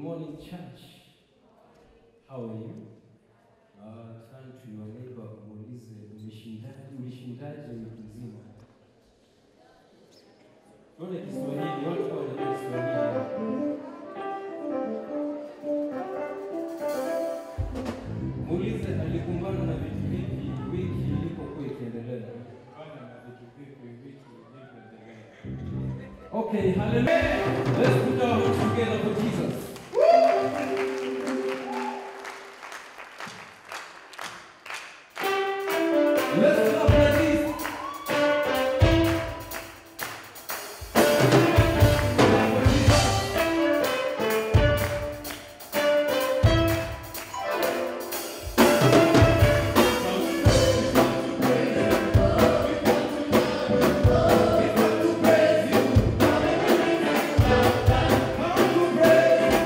morning, church. How are you? Turn to your neighbor, muulize ulishindaje wiki nzima. Tuone Kiswahili, watu wanajua Kiswahili. Muulize alikumbana na vitu vipi wiki ilipokuwa ikiendelea. Okay, hallelujah. Let's put our hands together for Jesus. Let's clap like this. Praise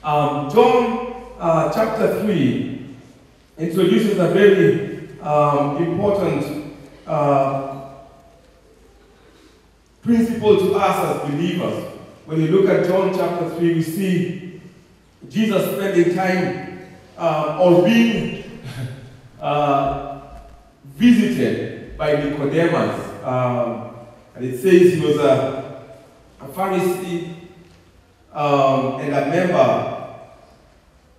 John chapter 3 introduces a very important principle to us as believers. When you look at John chapter 3, we see Jesus spending time or being visited by Nicodemus. And it says he was a Pharisee and a member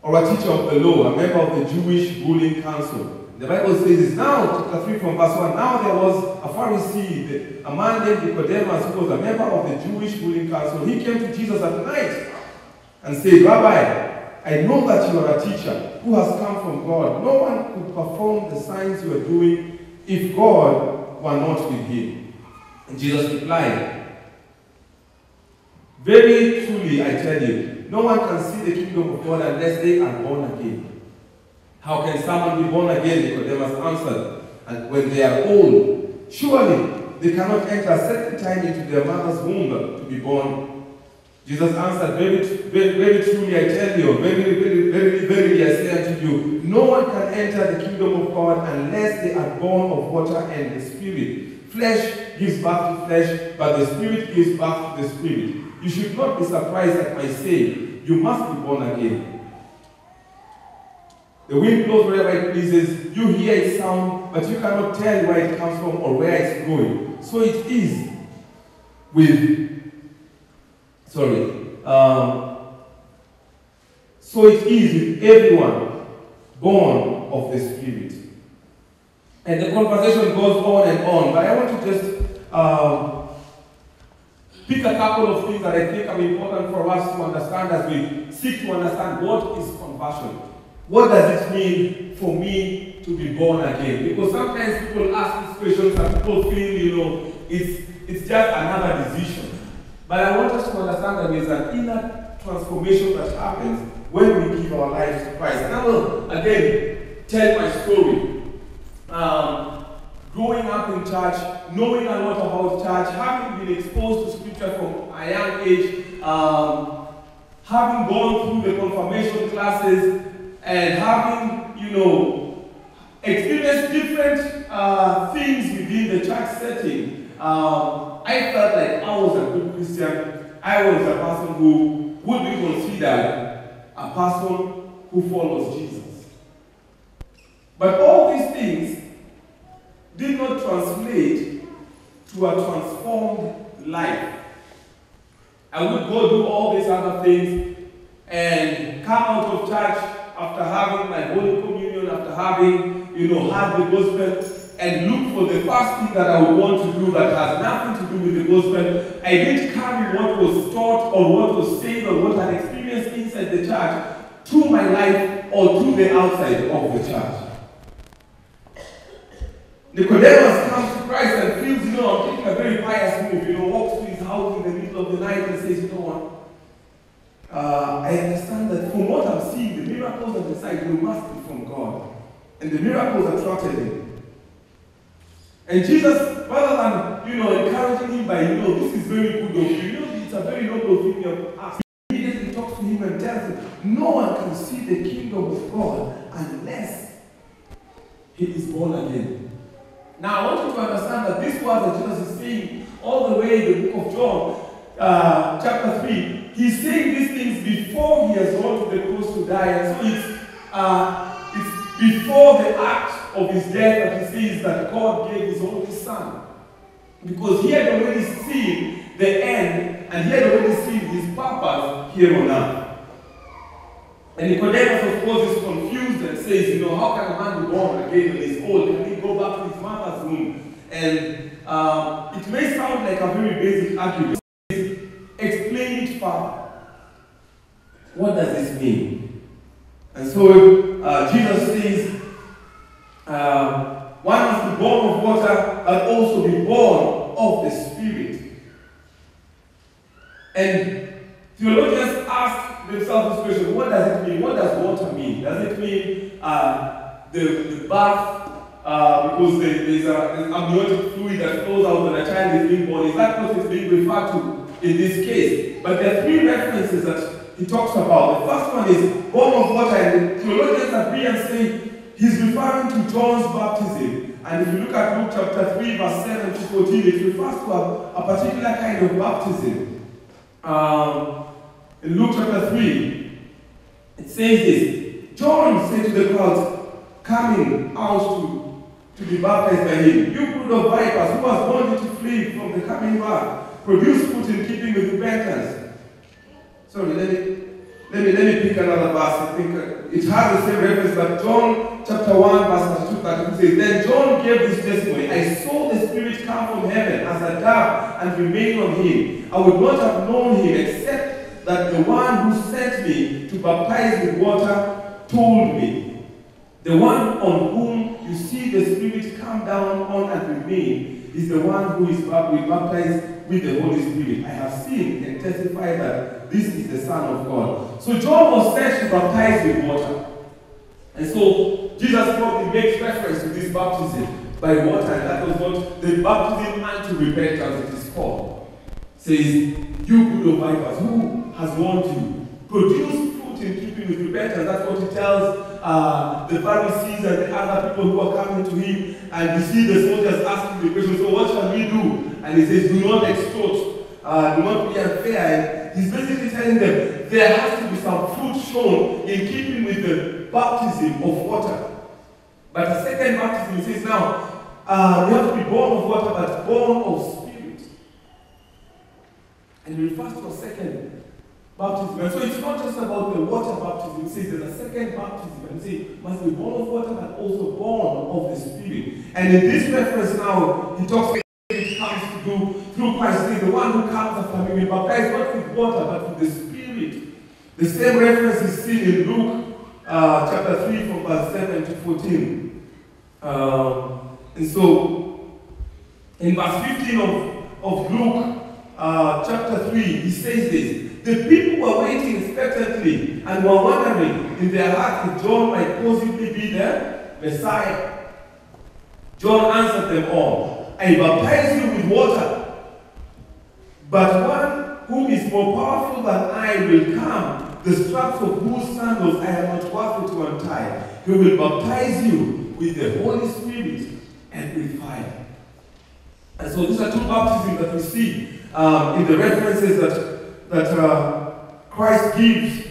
or a teacher of the law, a member of the Jewish ruling council. The Bible says this now, chapter 3 from verse 1. Now there was a Pharisee, a man named Nicodemus, who was a member of the Jewish ruling council. He came to Jesus at night and said, Rabbi, I know that you are a teacher who has come from God. No one could perform the signs you are doing if God were not with him. And Jesus replied, very truly I tell you, no one can see the kingdom of God unless they are born again. How can someone be born again? Nicodemus answered, and when they are old, surely they cannot enter a second time into their mother's womb to be born. Jesus answered, very truly I tell you, very I say unto you, no one can enter the kingdom of God unless they are born of water and the Spirit. Flesh gives birth to flesh, but the Spirit gives birth to the Spirit. You should not be surprised at my saying, you must be born again. The wind blows wherever it pleases. You hear its sound, but you cannot tell where it comes from or where it's going. So it is with everyone born of the Spirit. And the conversation goes on and on, but I want to just pick a couple of things that I think are important for us to understand as we seek to understand what is conversion. What does it mean for me to be born again? Because sometimes people ask these questions and people feel, it's just another decision. But I want us to understand that there's an inner transformation that happens when we give our lives to Christ. And I will, again, tell my story. Growing up in church, knowing a lot about church, having been exposed to Scripture from a young age, having gone through the confirmation classes, and having, experienced different things within the church setting, I felt like I was a good Christian. I was a person who would be considered a person who follows Jesus. But all these things did not translate to a transformed life. I would go do all these other things and come out of church after having my Holy Communion, after having, had the gospel, and look for the first thing that I would want to do that has nothing to do with the gospel. I didn't carry what was taught or what was said or what I had experienced inside the church to my life or to the outside of the church. Nicodemus comes to Christ and feels, I'm taking a very pious move, walks to his house in the middle of the night and says, I understand that from what I'm seeing, the miracles on the side, you must be from God. And the miracles attracted him. And Jesus, rather than, encouraging him by, this is very good of you, it's a very noble thing you have asked. He immediately talks to him and tells him, no one can see the kingdom of God unless he is born again. Now, I want you to understand that this word that Jesus is saying all the way in the book of John, chapter 3, he's saying these things before he has gone to the cross to die. And so it's before the act of his death that he says that God gave his only son. Because he had already seen the end and he had already seen his purpose here on earth. And Nicodemus, of course, is confused and says, how can a man be born again when he's old? Can he go back to his mother's womb? And it may sound like a very basic argument. Explain it further. What does this mean? And so Jesus says, one must be born of water, but also be born of the Spirit. And theologians ask themselves this question, what does it mean? What does water mean? Does it mean the bath, because there's an amniotic fluid that flows out when a child is being born? Is that what is being referred to in this case? But there are three references that he talks about. The first one is born of water, and theologians agree and say he's referring to John's baptism. And if you look at Luke chapter 3, verse 7 to 14, it refers to a particular kind of baptism. In Luke chapter 3, it says this: John said to the crowds coming out to be baptized by him, "You brood of vipers, who has warned you to flee from the coming wrath? Produce fruit in keeping with repentance." Sorry, let me pick another verse. I think it has the same reference, but John chapter 1, verse 32 says, "Then John gave this testimony: I saw the Spirit come from heaven as a dove and remain on him. I would not have known him except that the one who sent me to baptize with water told me. The one on whom you see the Spirit come down on and remain is the one who is baptized with the Holy Spirit. I have seen and testify that this is the Son of God." So John was sent to baptize with water. And so Jesus probably makes reference to this baptism by water, and that was what the baptism unto repentance it is called. It says, "You brood of vipers, who has warned you? Produce fruit in keeping with repentance." That's what he tells the Pharisees and the other people who are coming to him. And you see the soldiers asking the question, "So what shall we do?" And he says, "Do not extort, do not be unfair." And he's basically telling them there has to be some fruit shown in keeping with the baptism of water. But the second baptism, he says now, you have to be born of water, but born of Spirit. And he refers to a second baptism. And so it's not just about the water baptism. He says there's a second baptism. And he says, must be born of water, but also born of the Spirit. And in this reference now, he talks about it comes to do through Christ. He says, the one who comes after me will baptize not with water, but with the Spirit. The same reference is seen in Luke chapter 3 from verse 7 to 14. And so, in verse 15 of Luke chapter 3, he says this: "The people were waiting expectantly and were wondering in their hearts if John might possibly be the Messiah. John answered them all, 'I baptize you with water, but one who is more powerful than I will come, the straps of whose sandals I am not worthy to untie. He will baptize you with the Holy Spirit and with fire.'" And so these are two baptisms that we see in the references that Christ gives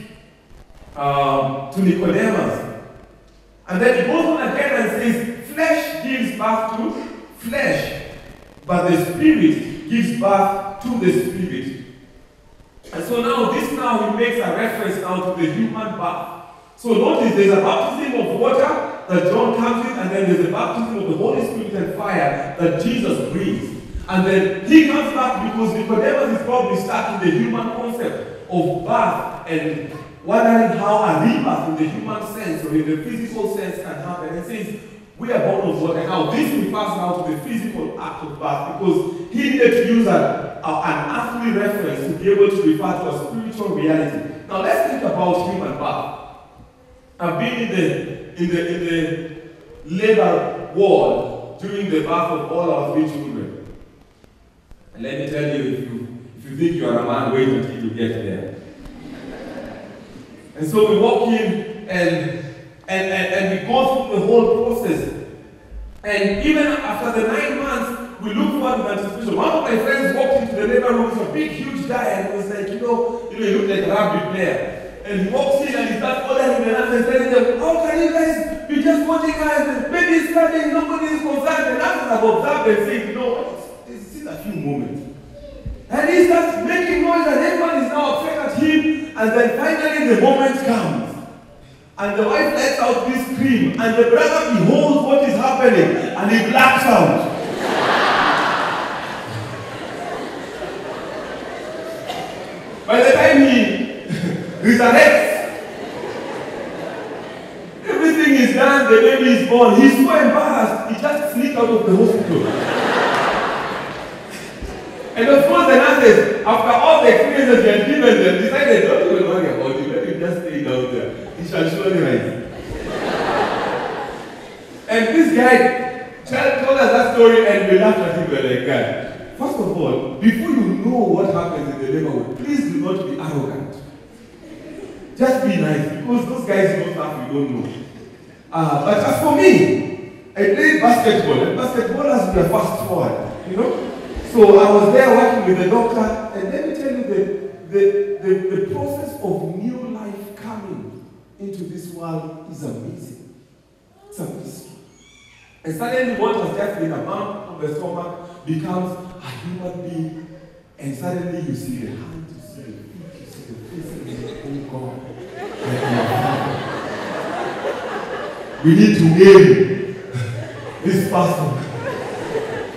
to Nicodemus. And then he goes on again and says, "Flesh gives birth to flesh, but the Spirit gives birth to the Spirit." And so now he makes a reference now to the human birth. So notice there's a baptism of water that John comes with, and then there's a baptism of the Holy Spirit and fire that Jesus brings. And then he comes back because Nicodemus is probably stuck in the human concept of birth and wondering how a rebirth in the human sense or in the physical sense can happen. It says, we are born of water. Now this refers now to the physical act of birth because he needed to use an earthly reference to be able to refer to a spiritual reality. Now let's think about human birth. I've been in the labor ward during the birth of all our 3 children. And let me tell you, if you think you are a man, wait until you get there. And so we walk in and we go through the whole process. And even after the 9 months, we look forward to anticipation. One of my friends walked into the labor room with a big, huge guy and was like, he looked like a rugby player. And he walks in and he starts ordering the nurse and telling them, "How can you guys be just watching us? And maybe it's coming, nobody is concerned." The nurses have observed and saying, this is a few moments. And he starts making noise and everyone is now upset at him. And then finally the moment comes. And the wife lets out this scream. And the brother beholds what is happening. And he blacks out. By the time he resurrects, everything is done, the baby is born. He's so embarrassed, he just sneaks out of the hospital. And of course the nurses, after all the experiences he had given them, decided, don't even worry about it, let him just stay down there. He shall surely rise. And this guy told us that story and we laughed at him. We were like, "God, first of all, before you know what happens in the neighborhood, please do not be arrogant. Just be nice, because those guys know stuff you don't know. But as for me, I played basketball, and basketball has been a fast forward, you know. So I was there working with the doctor, and let me tell you the process of new life coming into this world is amazing. It's a mystery. And suddenly what has just been a bump on the stomach becomes a human being, and suddenly you see the hand, you see the feet, you see the face, and you say, oh God. We need to name this person.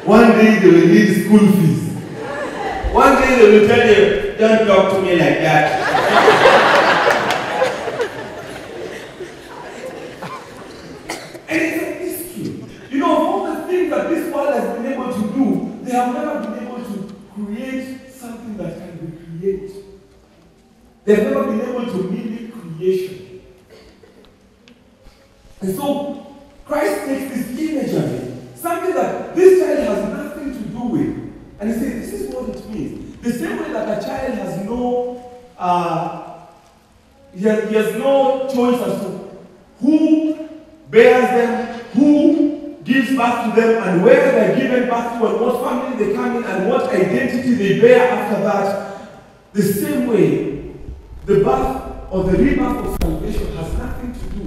One day they will need school fees. One day they will tell you, don't talk to me like that. And it's a mystery. You know, of all the things that this world has been able to do, they have never been able to create something that can be created. They have never been able to mimic creation. And so, Christ takes this imagery, something that this child has nothing to do with, and he says, this is what it means. The same way that a child has no, he has no choice as to who bears them, who gives birth to them, and where they're given birth to, and what family they come in, and what identity they bear after that. The same way, the birth or the rebirth of salvation has nothing to do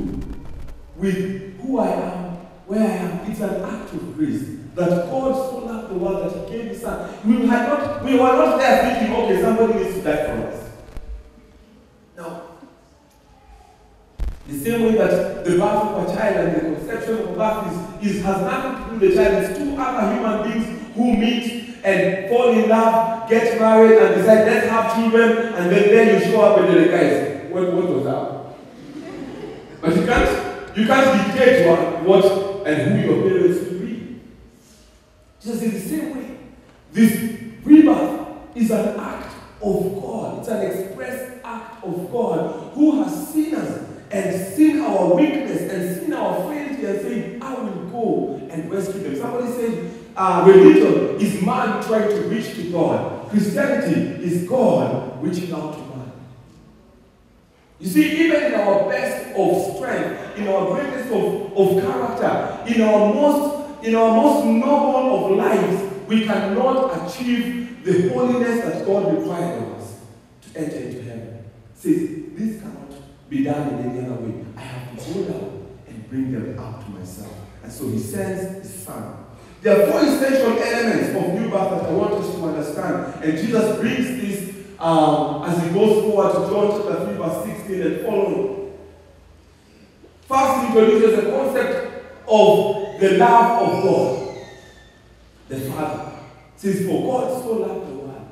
with who I am, where I am. It's an act of grace. That God so loved the world that He gave His Son. We were not there thinking, okay, somebody needs to die for us. No. The same way that the birth of a child and the conception of a birth has nothing to do with the child. It's two other human beings who meet and fall in love, get married, and decide, let's have children, and then you show up and the guys, what was that? But you can't dictate what and who your parents will be. Just in the same way, this rebirth is an act of God. It's an express act of God who has seen us and seen our weakness and seen our frailty and said, I will go and rescue them. Somebody said, religion is man trying to reach to God. Christianity is God reaching out to man. You see, even in our best of strength, in our greatest of character, in our most noble of lives, we cannot achieve the holiness that God requires of us to enter into heaven. He says, this cannot be done in any other way. I have to go down and bring them up to myself. And so He sends His Son. There are four essential elements of new birth that I want us to understand. And Jesus brings this as He goes forward to John chapter 3, verse 16 and following. First, He introduces the concept of the love of God, the Father. It says, for God so loved the world.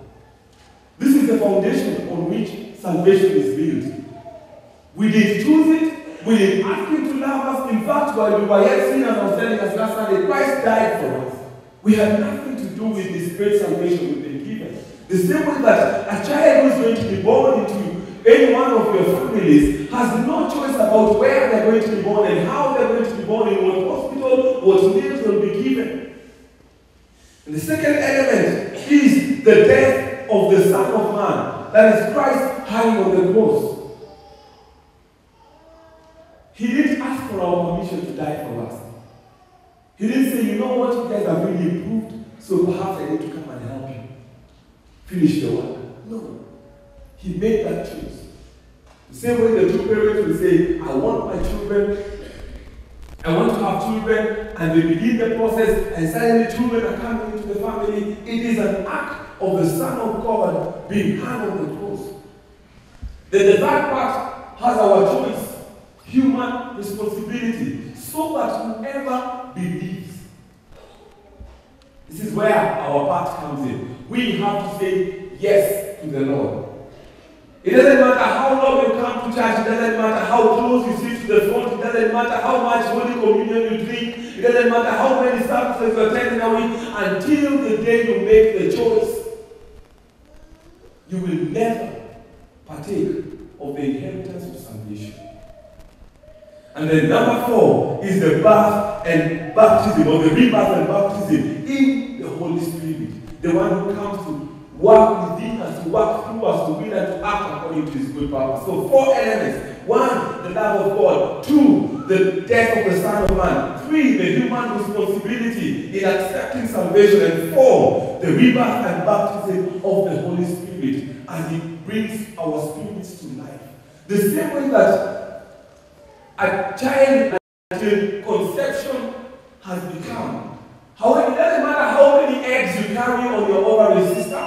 This is the foundation on which salvation is built. We didn't choose it. We didn't ask Him to love us. In fact, while we were yet sinners, I was telling us last Sunday, Christ died for us. We had nothing to do with this great salvation we've been given. The same way that a child who is going to be born into any one of your families has no choice about where they're going to be born and how they're going to be born, in what hospital, what meals will be given. And the second element is the death of the Son of Man. That is Christ hanging on the cross. He didn't ask for our permission to die for us. He didn't say, you know what, you guys have really improved, so perhaps I need to come and help you finish the work. No. He made that choice. The same way the two parents will say, I want my children, I want to have children, and they begin the process, and suddenly children are coming into the family. It is an act of the Son of God being hung on the cross. Then the third part has our choice. Human responsibility, so that whoever believes. This is where our part comes in. We have to say yes to the Lord. It doesn't matter how long you come to church, it doesn't matter how close you sit to the front, it doesn't matter how much Holy Communion you drink, it doesn't matter how many services you attend in a week, until the day you make the choice, you will never partake of the inheritance of salvation. And then number 4 is the birth and baptism, or the rebirth and baptism in the Holy Spirit. The one who comes to work within us, to work through us, to will and to act according to his good purpose. So 4 elements. 1, the love of God. 2, the death of the Son of Man. 3, the human responsibility in accepting salvation. And 4, the rebirth and baptism of the Holy Spirit as he brings our spirits to life. The same way that a child until conception has become. However, it doesn't matter how many eggs you carry on your ovary, sister.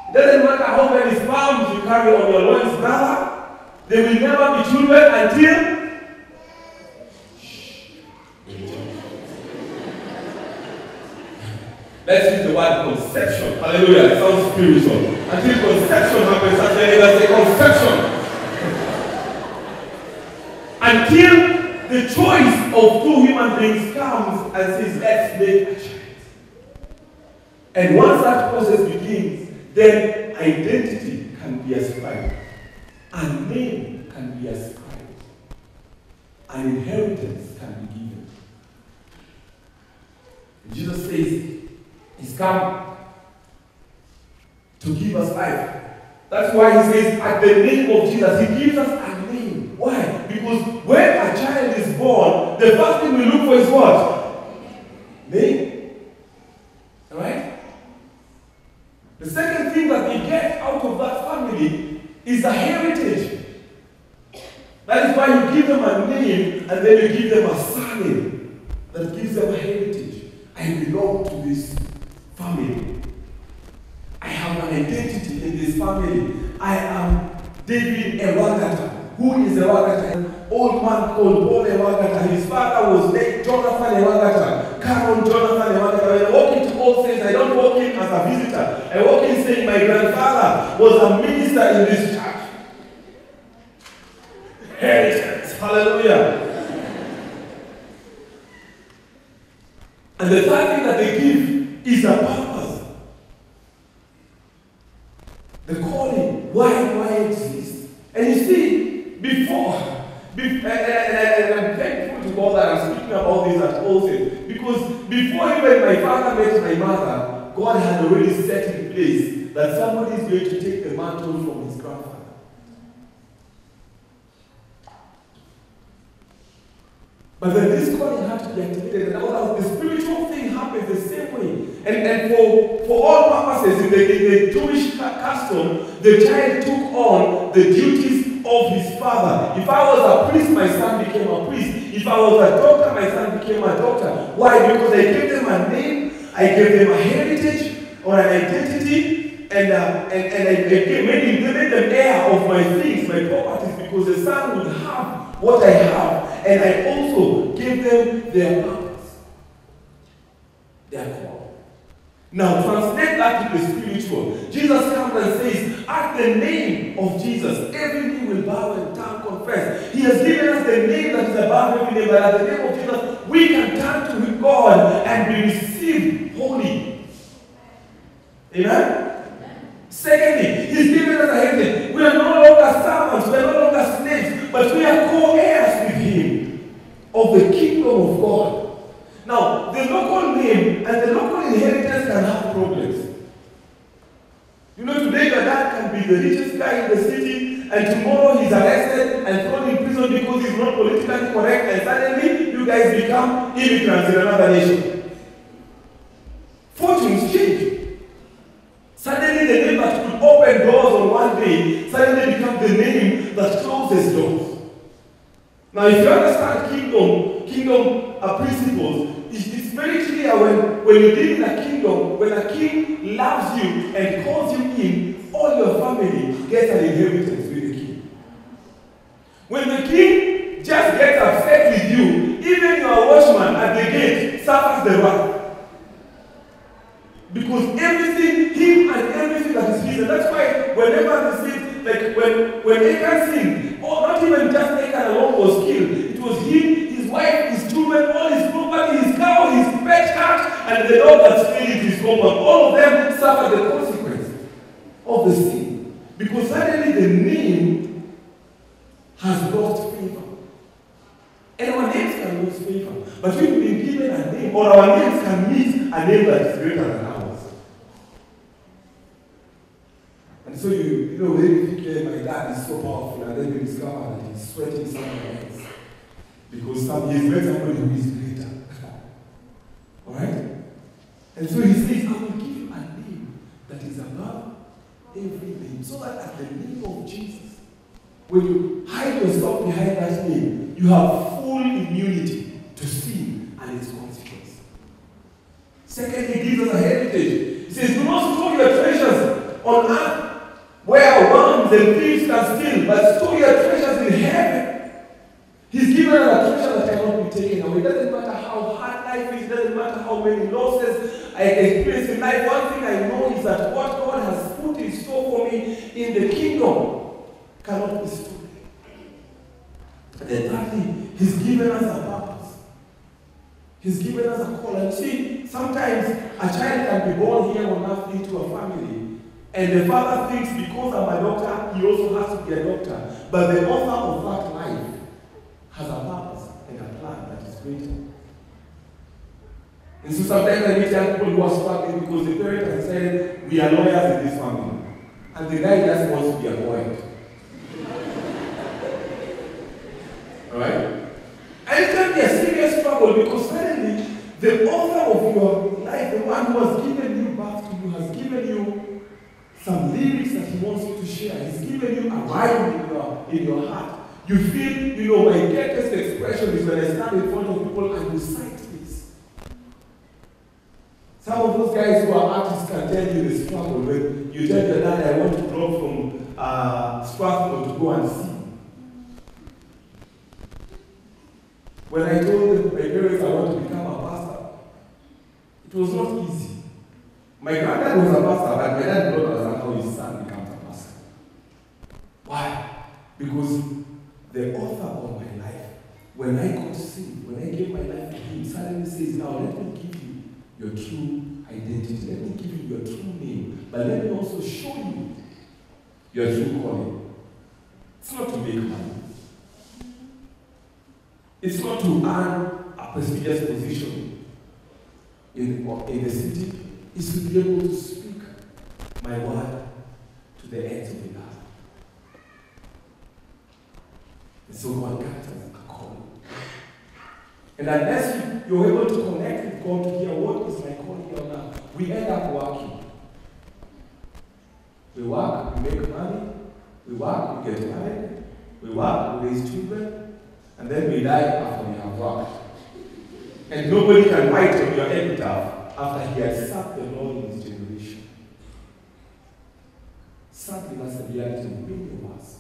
It doesn't matter how many sperms you carry on your loins, brother. They will never be children until let's use the word conception. Hallelujah. It sounds spiritual. Until conception happens, that's when they say conception. Until the choice of 2 human beings comes and says, let's make a child. And once that process begins, then identity can be ascribed. A name can be ascribed. An inheritance can be given. Jesus says, he's come to give us life. That's why he says, at the name of Jesus, he gives us a name. Why? Because when a child is born, the first thing we look for is what? Name. Alright? The second thing that we get out of that family is a heritage. That is why you give them a name and then you give them a surname that gives them a heritage. I belong to this family. I have an identity in this family. I am David Ewagata. Who is Ewagata? An old man called Paul Ewagata. His father was named Jonathan Ewagata. Caron Jonathan Ewagata. When I walk into All Saints, I don't walk in as a visitor. I walk in saying my grandfather was a minister in this church. Heritage. Hallelujah. And the third thing that they give is a purpose. The calling. Why exist? And you see, before and I'm thankful to God that I'm speaking about this at all saints, because before even my father met my mother, God had already set in place that somebody is going to take the mantle from his grandfather. But then this calling had to be activated, and now the spiritual thing happens the same way. And for all purposes, in the Jewish custom, the child took on the duties of his father. If I was a priest, my son became a priest. If I was a doctor, my son became a doctor. Why? Because I gave them a name, I gave them a heritage or an identity, and I made them heir of my things, my properties, because the son would have what I have, and I also gave them their purpose, their call. Now translate that to the spiritual. Jesus comes and says, at the name of Jesus, every knee will bow and tongue confess. He has given us the name that is above every name, but at the name of Jesus, we can turn to God and be received holy. Amen? Secondly, he's given us a heritage. We are no longer servants, we are no longer slaves, but we are co-heirs with him of the kingdom of God. Now, the local name and the local inheritance can have problems. You know, today your dad can be the richest guy in the city, and tomorrow he's arrested and thrown in prison because he's not politically correct, and suddenly you guys become immigrants in another nation. Fortunes change. Suddenly the name that could open doors on one day suddenly becomes the name that closes doors. Now if you understand kingdom principles, it's very clear when you live in a kingdom, when a king loves you and calls you in, all your family gets an inheritance with the king. When the king just gets upset with you, even your watchman at the gate suffers the wrath. Because everything, him and everything that is his, and that's why whenever they say, like when Achan sinned, or not even just Achan alone was killed, it was him, his wife, his children, all his property, his cow, his pet cat, and the dog that stayed in his compound. All of them suffered the consequence of the sin. Because suddenly the name has lost favor. And our names can lose favor. But we've been given a name, or our names can meet a name that is greater than ours. dad is so powerful, and then you discover that he's sweating somewhere else. Because he's met somebody who is greater. Alright? And so he says, I will give you a name that is above every name. So that at the name of Jesus, when you hide yourself behind that name, you have full immunity to sin and its consequence. Secondly, he gives us a heritage. He says, do not store your treasures on earth where worms and thieves can steal, but store your treasures in heaven. He's given us a treasure that cannot be taken away. It doesn't matter how hard life is, it doesn't matter how many losses I experience in life. One thing I know is that what God has put in store for me in the kingdom cannot be stolen. And then thirdly, he's given us a purpose. He's given us a call. And see, sometimes a child can be born here on earth into a family, and the father thinks because I'm a doctor, he also has to be a doctor. But the author of that life has a purpose and a plan that is greater. And so sometimes I meet young people who are struggling because the parent has said, we are lawyers in this family. And the guy just wants to be a poet. Alright? And it can be a serious struggle because suddenly the author of your life, the one who has given you birth to you, has given you some lyrics that he wants you to share. He's given you a rhyme in your heart. You feel, my greatest expression is when I stand in front of people and recite this. Some of those guys who are artists can tell you the struggle when you tell your dad, I want to drop from Strathmore to go and sing. When I told my parents I want to become a pastor, it was not easy. My granddad was a pastor, but my dad did not understand how his son becomes a pastor. Why? Because the author of my life, when I got saved, when I gave my life to him, suddenly says, now let me give you your true identity. Let me give you your true name. But let me also show you your true calling. It's not to make money. It's not to earn a prestigious position in the city. It's to be able to speak my word to the ends of the earth. And so God grants us a calling. And unless you're able to connect with God to hear what is my calling here on earth, we end up working. We work, we make money, we work, we get married, we work, we raise children, and then we die after we have worked. And nobody can write on your epitaph after he has served the Lord in his generation. Sadly, that's the reality of many of us.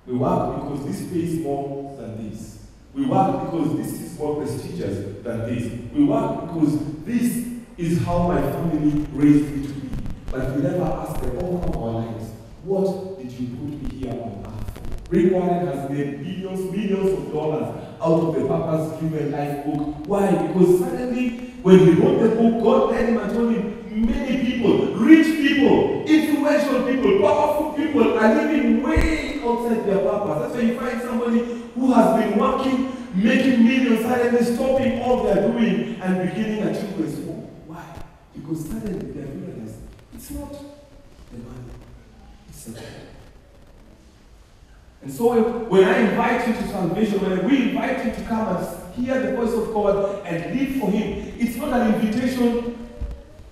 We work because this pays more than this. We work because this is more prestigious than this. We work because this is how my family raised me to be. But we never ask the owner of our lives, what did you put me here on earth? Rick Warren has made millions of dollars out of the purpose-driven life book. Why? Because suddenly, when he wrote the book, God led him and told him many people, rich people, influential people, powerful people are living way outside their purpose. That's why you find somebody who has been working, making millions, suddenly stopping all they're doing and beginning a children's home. Why? Because suddenly they realize it's not the money, it's the God. And so when I invite you to salvation, when we invite you to come and hear the voice of God and live for Him, it's not an invitation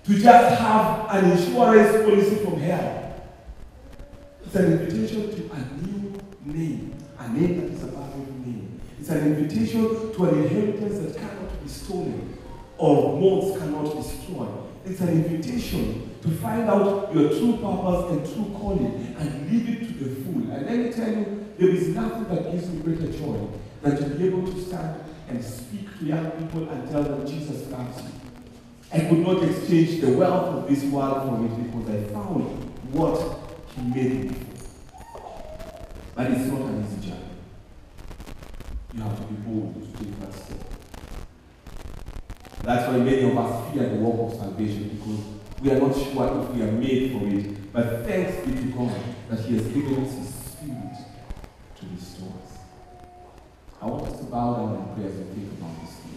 to just have an insurance policy from hell. It's an invitation to a new name, a name that is above every name. It's an invitation to an inheritance that cannot be stolen or moths cannot destroy. It's an invitation to find out your true purpose and true calling and live it to the full. And let me tell you, there is nothing that gives me greater joy than to be able to stand and speak to young people and tell them Jesus loves you. I could not exchange the wealth of this world for it because I found what He made me for. But it's not an easy journey. You have to be bold to take that step. That's why many of us fear the work of salvation, because we are not sure if we are made for it. But thanks be to God that He has given us His Spirit to restore us. I want us to bow down in prayer as we think about this thing.